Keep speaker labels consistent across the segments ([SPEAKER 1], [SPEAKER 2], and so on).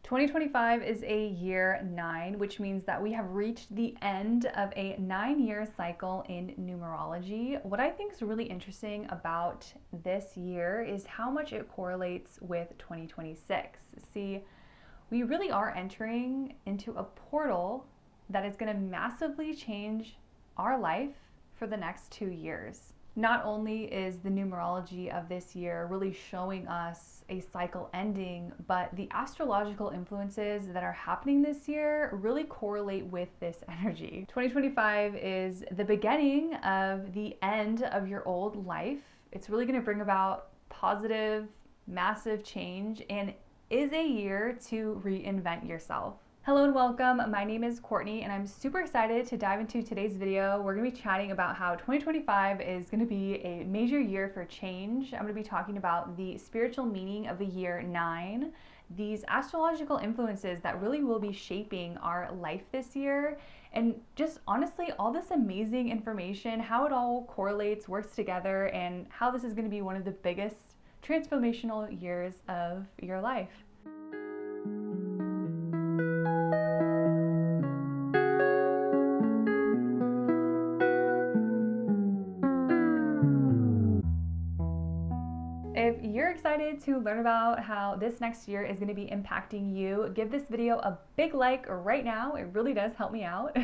[SPEAKER 1] 2025 is a year 9, which means that we have reached the end of a 9-year cycle in numerology. What I think is really interesting about this year is how much it correlates with 2026. See, we really are entering into a portal that is going to massively change our life for the next 2 years. Not only is the numerology of this year really showing us a cycle ending, but the astrological influences that are happening this year really correlate with this energy. 2025 is the beginning of the end of your old life. It's really going to bring about positive, massive change and is a year to reinvent yourself. Hello and welcome. My name is Courtney and I'm super excited to dive into today's video. We're going to be chatting about how 2025 is going to be a major year for change. I'm going to be talking about the spiritual meaning of the year 9, these astrological influences that really will be shaping our life this year, and just honestly all this amazing information, how it all correlates, works together, and how this is going to be one of the biggest transformational years of your life. If you're excited to learn about how this next year is going to be impacting you, give this video a big like right now. It really does help me out.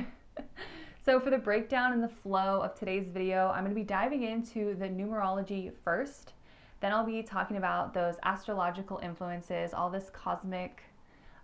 [SPEAKER 1] So for the breakdown and the flow of today's video, I'm going to be diving into the numerology first. Then I'll be talking about those astrological influences, all this cosmic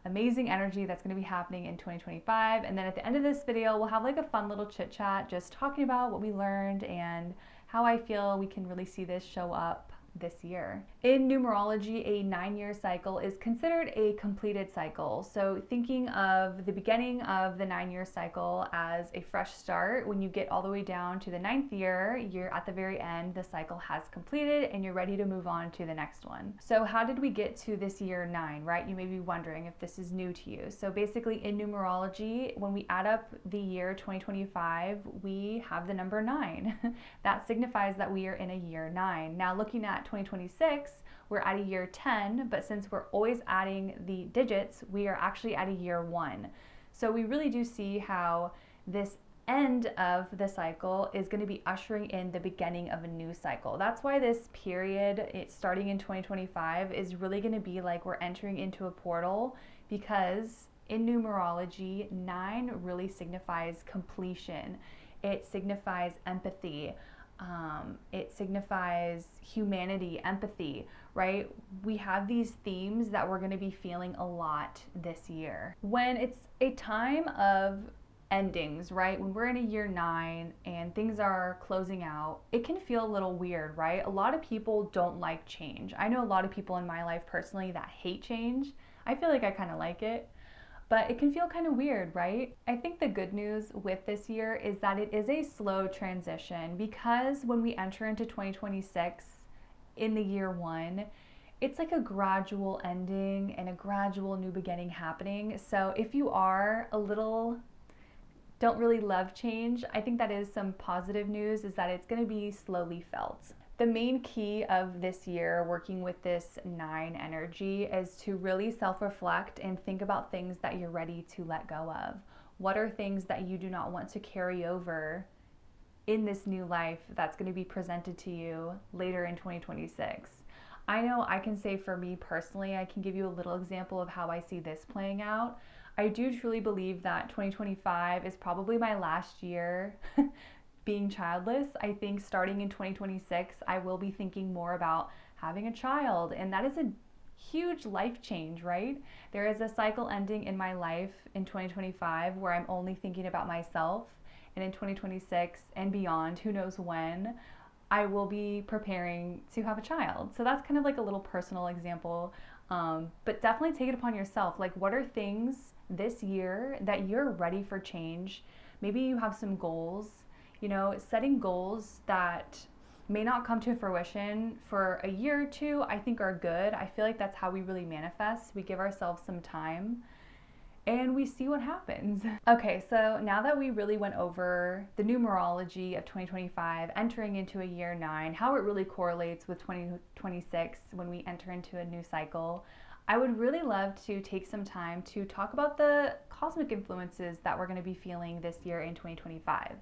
[SPEAKER 1] amazing energy that's going to be happening in 2025. And then at the end of this video, we'll have like a fun little chit chat, just talking about what we learned and how I feel we can really see this show up this year. In numerology, a 9-year cycle is considered a completed cycle. So thinking of the beginning of the 9-year cycle as a fresh start, when you get all the way down to the 9th year, you're at the very end, the cycle has completed and you're ready to move on to the next one. So how did we get to this year 9, right? You may be wondering if this is new to you. So basically in numerology, when we add up the year 2025, we have the number 9. That signifies that we are in a year 9. Now looking at 2026, we're at a year 10, but since we're always adding the digits, we are actually at a year 1. So we really do see how this end of the cycle is going to be ushering in the beginning of a new cycle. That's why this period, it's starting in 2025, is really going to be like we're entering into a portal, because in numerology, 9 really signifies completion. It signifies empathy. It signifies humanity, empathy, right? We have these themes that we're going to be feeling a lot this year. When it's a time of endings, right? When we're in a year 9 and things are closing out, it can feel a little weird, right? A lot of people don't like change. I know a lot of people in my life personally that hate change. I feel like I kind of like it. But it can feel kind of weird, right? I think the good news with this year is that it is a slow transition, because when we enter into 2026 in the year 1, it's like a gradual ending and a gradual new beginning happening. So if you are don't really love change, I think that is some positive news, is that it's going to be slowly felt. The main key of this year working with this 9 energy is to really self-reflect and think about things that you're ready to let go of. What are things that you do not want to carry over in this new life that's going to be presented to you later in 2026? I know I can say for me personally, I can give you a little example of how I see this playing out. I do truly believe that 2025 is probably my last year being childless. I think starting in 2026, I will be thinking more about having a child, and that is a huge life change, right? There is a cycle ending in my life in 2025 where I'm only thinking about myself, and in 2026 and beyond, who knows when, I will be preparing to have a child. So that's kind of like a little personal example, but definitely take it upon yourself. Like, what are things this year that you're ready for change? Maybe you have some goals. You know, setting goals that may not come to fruition for a year or 2, I think are good. I feel like that's how we really manifest. We give ourselves some time and we see what happens. Okay, so now that we really went over the numerology of 2025, entering into a year 9, how it really correlates with 2026 when we enter into a new cycle, I would really love to take some time to talk about the cosmic influences that we're going to be feeling this year in 2025.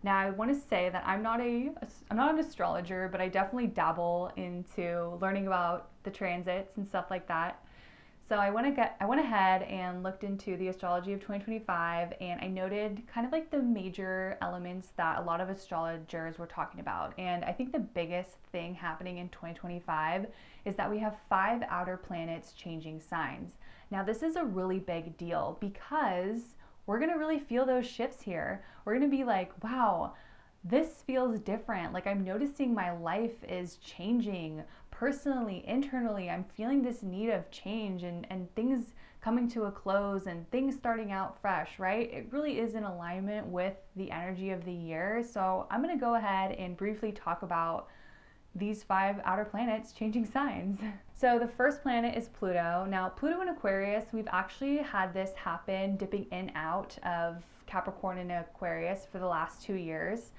[SPEAKER 1] Now, I want to say that I'm not an astrologer, but I definitely dabble into learning about the transits and stuff like that. So I went ahead and looked into the astrology of 2025, and I noted kind of like the major elements that a lot of astrologers were talking about. And I think the biggest thing happening in 2025 is that we have 5 outer planets changing signs. Now, this is a really big deal because we're going to really feel those shifts here. We're going to be like, wow, this feels different. Like, I'm noticing my life is changing personally, internally. I'm feeling this need of change and things coming to a close and things starting out fresh, right? It really is in alignment with the energy of the year. So I'm going to go ahead and briefly talk about these 5 outer planets changing signs. So the first planet is Pluto. Now, Pluto in Aquarius, we've actually had this happen dipping in out of Capricorn and Aquarius for the last 2 years.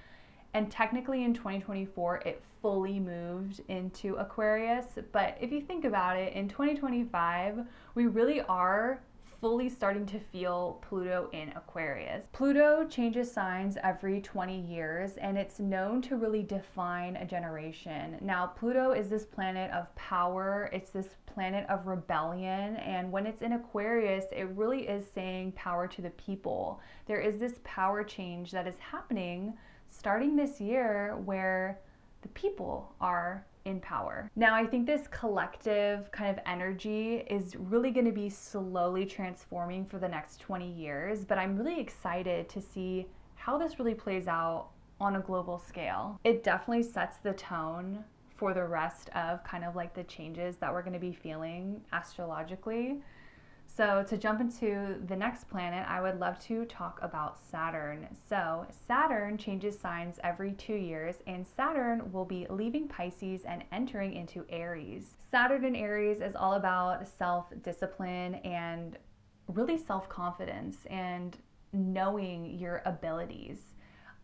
[SPEAKER 1] And technically in 2024, it fully moved into Aquarius. But if you think about it, in 2025, we really are fully starting to feel Pluto in Aquarius. Pluto changes signs every 20 years, and it's known to really define a generation. Now, Pluto is this planet of power, it's this planet of rebellion, and when it's in Aquarius, it really is saying power to the people. There is this power change that is happening starting this year where the people are in power. Now, I think this collective kind of energy is really going to be slowly transforming for the next 20 years, but I'm really excited to see how this really plays out on a global scale. It definitely sets the tone for the rest of kind of like the changes that we're going to be feeling astrologically. So to jump into the next planet, I would love to talk about Saturn. So Saturn changes signs every 2 years, and Saturn will be leaving Pisces and entering into Aries. Saturn in Aries is all about self-discipline and really self-confidence and knowing your abilities.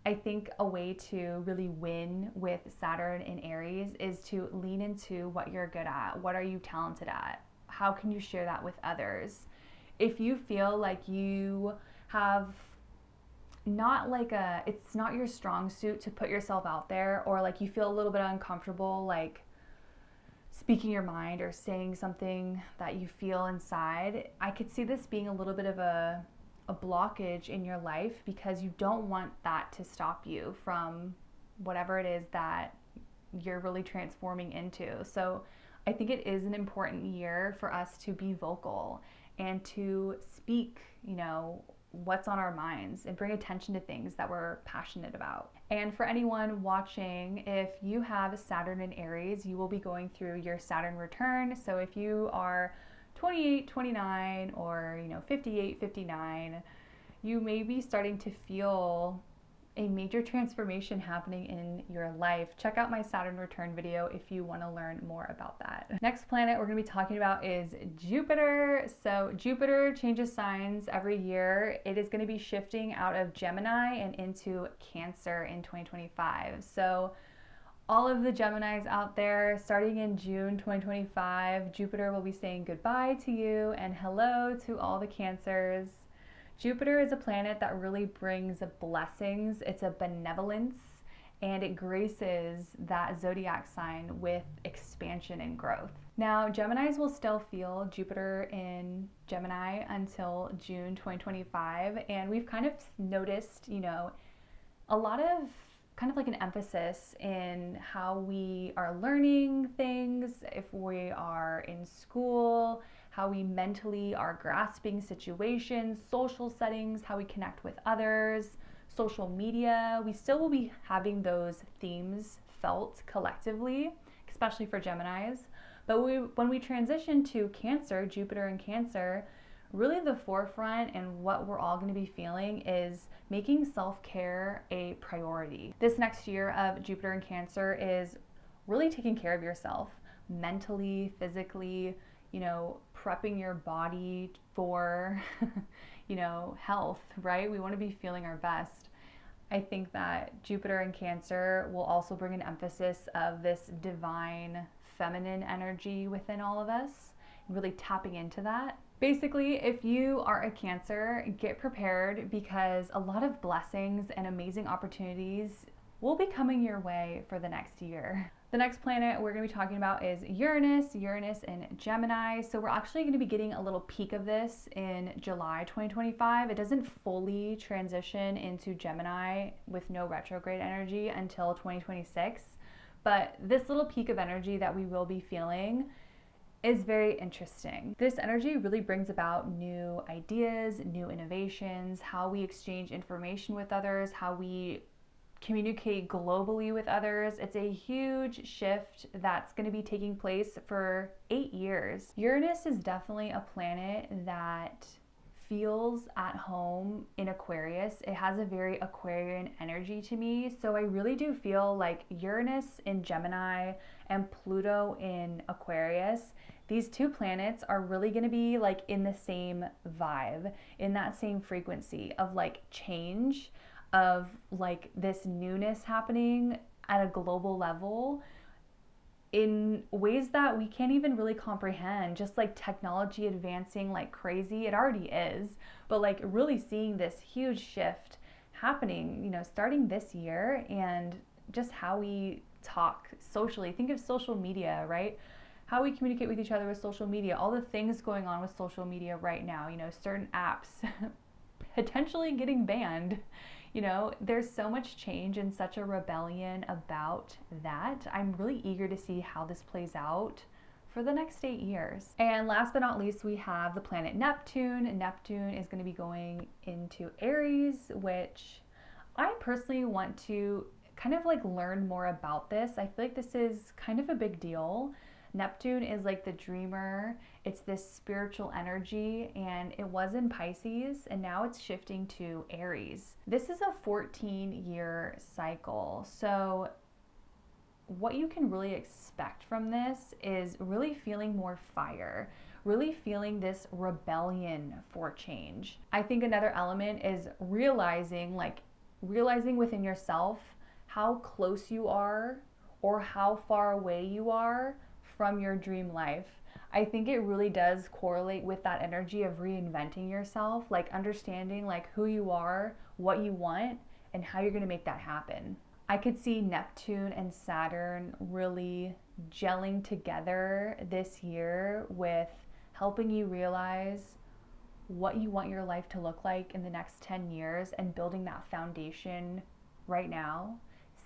[SPEAKER 1] I think a way to really win with Saturn in Aries is to lean into what you're good at. What are you talented at? How can you share that with others? If you feel like you have it's not your strong suit to put yourself out there, or like you feel a little bit uncomfortable, like speaking your mind or saying something that you feel inside, I could see this being a little bit of a blockage in your life because you don't want that to stop you from whatever it is that you're really transforming into. So I think it is an important year for us to be vocal and to speak, what's on our minds and bring attention to things that we're passionate about. And for anyone watching, if you have Saturn in Aries, you will be going through your Saturn return. So if you are 28, 29, or 58, 59, you may be starting to feel a major transformation happening in your life. Check out my Saturn return video if you want to learn more about that. Next planet we're going to be talking about is Jupiter. So Jupiter changes signs every year. It is going to be shifting out of Gemini and into Cancer in 2025. So all of the Geminis out there, starting in June 2025, Jupiter will be saying goodbye to you and hello to all the Cancers. Jupiter is a planet that really brings blessings. It's a benevolence, and it graces that zodiac sign with expansion and growth. Now, Geminis will still feel Jupiter in Gemini until June 2025, and we've kind of noticed, a lot of kind of like an emphasis in how we are learning things, if we are in school, how we mentally are grasping situations, social settings, how we connect with others, social media. We still will be having those themes felt collectively, especially for Geminis. But when we transition to Cancer, Jupiter in Cancer, really the forefront and what we're all going to be feeling is making self-care a priority. This next year of Jupiter in Cancer is really taking care of yourself mentally, physically, prepping your body for, health, right? We want to be feeling our best. I think that Jupiter in Cancer will also bring an emphasis of this divine feminine energy within all of us. really tapping into that. Basically, if you are a Cancer, get prepared because a lot of blessings and amazing opportunities will be coming your way for the next year. The next planet we're going to be talking about is Uranus in Gemini. So we're actually going to be getting a little peek of this in July 2025. It doesn't fully transition into Gemini with no retrograde energy until 2026. But this little peak of energy that we will be feeling is very interesting. This energy really brings about new ideas, new innovations, how we exchange information with others, how we communicate globally with others. It's a huge shift that's going to be taking place for 8 years. Uranus is definitely a planet that feels at home in Aquarius. It has a very Aquarian energy to me. So I really do feel like Uranus in Gemini and Pluto in Aquarius, these two planets are really going to be like in the same vibe, in that same frequency of like change, of like this newness happening at a global level in ways that we can't even really comprehend. Just like technology advancing like crazy, it already is, but like really seeing this huge shift happening, you know, starting this year, and just how we talk socially. Think of social media, right? How we communicate with each other with social media, all the things going on with social media right now, you know, certain apps potentially getting banned. You know, there's so much change and such a rebellion about that. I'm really eager to see how this plays out for the next 8 years. And last but not least, we have the planet Neptune. Neptune is going to be going into Aries, which I personally want to kind of like learn more about this. I feel like this is kind of a big deal. Neptune is like the dreamer. It's this spiritual energy, and it was in Pisces, and now it's shifting to Aries. This is a 14-year cycle. So what you can really expect from this is really feeling more fire, really feeling this rebellion for change. I think another element is realizing within yourself how close you are or how far away you are from your dream life. I think it really does correlate with that energy of reinventing yourself, like understanding like who you are, what you want, and how you're going to make that happen. I could see Neptune and Saturn really gelling together this year with helping you realize what you want your life to look like in the next 10 years and building that foundation right now,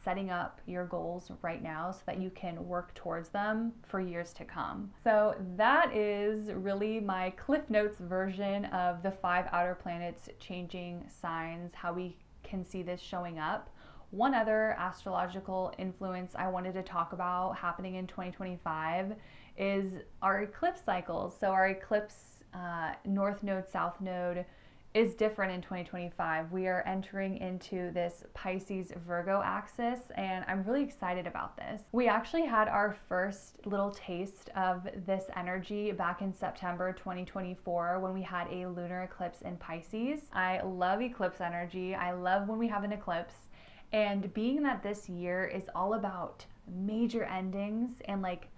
[SPEAKER 1] setting up your goals right now so that you can work towards them for years to come. So that is really my Cliff Notes version of the 5 outer planets changing signs, how we can see this showing up. One other astrological influence I wanted to talk about happening in 2025 is our eclipse cycles. So our eclipse North Node, South Node is different in 2025. We are entering into this Pisces Virgo axis, and I'm really excited about this. We actually had our first little taste of this energy back in September 2024 when we had a lunar eclipse in Pisces. I love eclipse energy. I love when we have an eclipse. And being that this year is all about major endings and like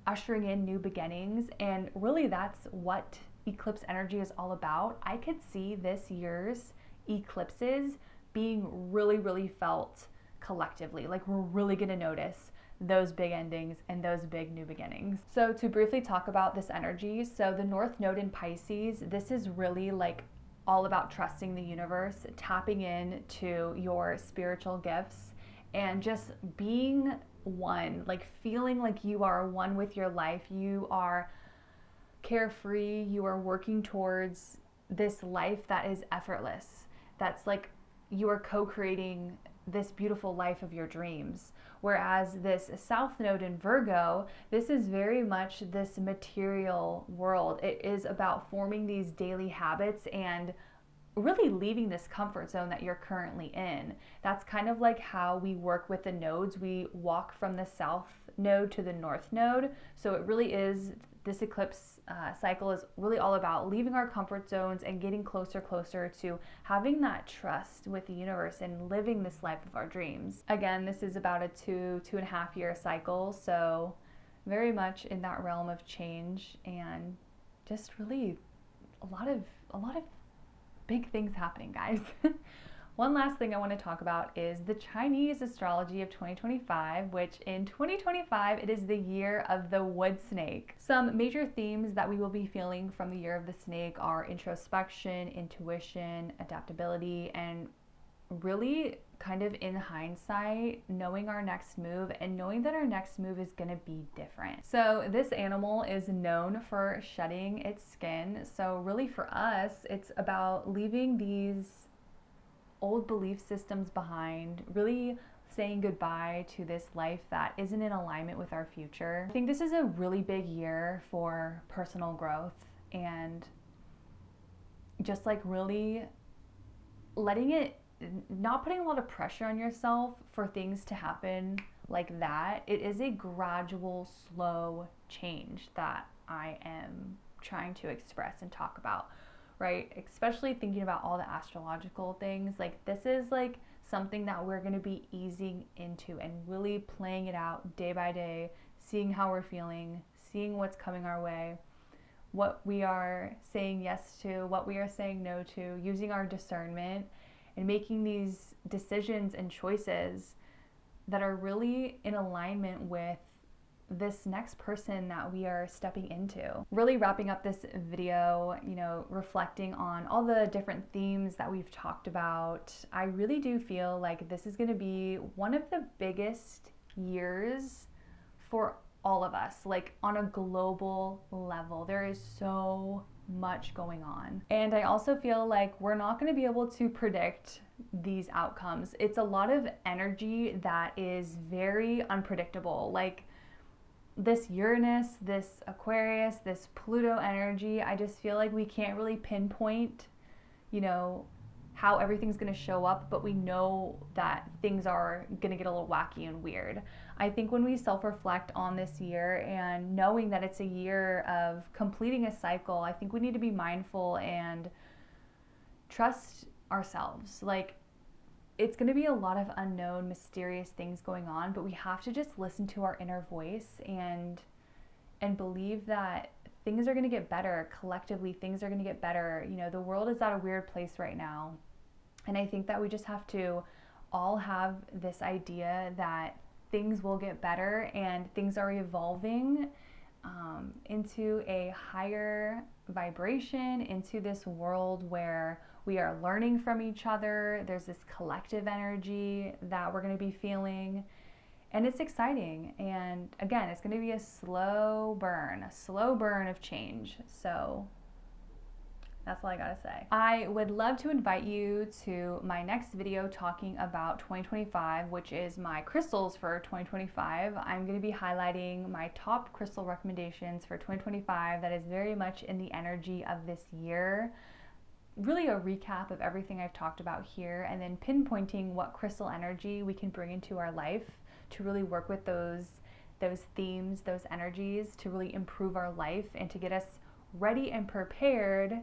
[SPEAKER 1] ushering in new beginnings, and really that's what eclipse energy is all about, I could see this year's eclipses being really, really felt collectively. Like we're really gonna notice those big endings and those big new beginnings. So to briefly talk about this energy, so the North Node in Pisces, this is really like all about trusting the universe, tapping into your spiritual gifts, and just being one, like feeling like you are one with your life. You are carefree, you are working towards this life that is effortless. That's like you are co-creating this beautiful life of your dreams. Whereas this South Node in Virgo, this is very much this material world. It is about forming these daily habits and really leaving this comfort zone that you're currently in. That's kind of like how we work with the nodes. We walk from the South Node to the North Node. So it really is, this eclipse cycle is really all about leaving our comfort zones and getting closer to having that trust with the universe and living this life of our dreams. Again, this is about a 2.5 year cycle. So very much in that realm of change and just really a lot of big things happening, guys. One last thing I want to talk about is the Chinese astrology of 2025, which in 2025, it is the year of the wood snake. Some major themes that we will be feeling from the year of the snake are introspection, intuition, adaptability, and really kind of in hindsight, knowing our next move and knowing that our next move is going to be different. So this animal is known for shedding its skin. So really for us, it's about leaving these old belief systems behind, really saying goodbye to this life that isn't in alignment with our future. I think this is a really big year for personal growth and just like really letting it, not putting a lot of pressure on yourself for things to happen like that. It is a gradual, slow change that I am trying to express and talk about. Right? Especially thinking about all the astrological things. Like this is like something that we're going to be easing into and really playing it out day by day, seeing how we're feeling, seeing what's coming our way, what we are saying yes to, what we are saying no to, using our discernment and making these decisions and choices that are really in alignment with this next person that we are stepping into. Really wrapping up this video, you know, reflecting on all the different themes that we've talked about. I really do feel like this is going to be one of the biggest years for all of us, like on a global level. There is so much going on. And I also feel like we're not going to be able to predict these outcomes. It's a lot of energy that is very unpredictable. Like this Uranus, this Aquarius, this Pluto energy, I just feel like we can't really pinpoint, you know, how everything's going to show up, but we know that things are going to get a little wacky and weird. I think when we self-reflect on this year and knowing that it's a year of completing a cycle, I think we need to be mindful and trust ourselves. Like, it's going to be a lot of unknown, mysterious things going on, but we have to just listen to our inner voice and believe that things are going to get better. Collectively, things are going to get better. You know, the world is at a weird place right now. And I think that we just have to all have this idea that things will get better and things are evolving into a higher vibration, into this world where we are learning from each other. There's this collective energy that we're going to be feeling, and it's exciting. And again, it's going to be a slow burn of change. So that's all I gotta say. I would love to invite you to my next video talking about 2025, which is my crystals for 2025. I'm gonna be highlighting my top crystal recommendations for 2025 that is very much in the energy of this year. Really a recap of everything I've talked about here, and then pinpointing what crystal energy we can bring into our life to really work with those themes, those energies to really improve our life and to get us ready and prepared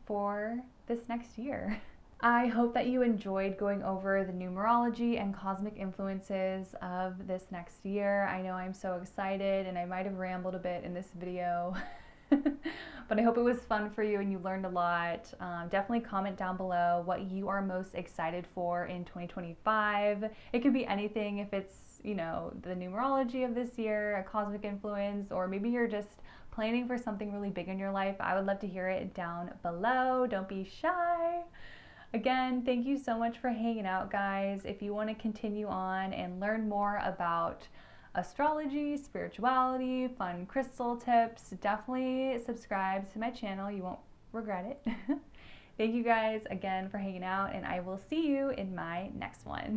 [SPEAKER 1] for this next year. I hope that you enjoyed going over the numerology and cosmic influences of this next year. I know I'm so excited and I might have rambled a bit in this video, but I hope it was fun for you and you learned a lot. Definitely comment down below what you are most excited for in 2025. It could be anything, if it's, you know, the numerology of this year, a cosmic influence, or maybe you're just planning for something really big in your life. I would love to hear it down below. Don't be shy. Again, thank you so much for hanging out, guys. If you want to continue on and learn more about astrology, spirituality, fun crystal tips, definitely subscribe to my channel. You won't regret it. Thank you guys again for hanging out, and I will see you in my next one.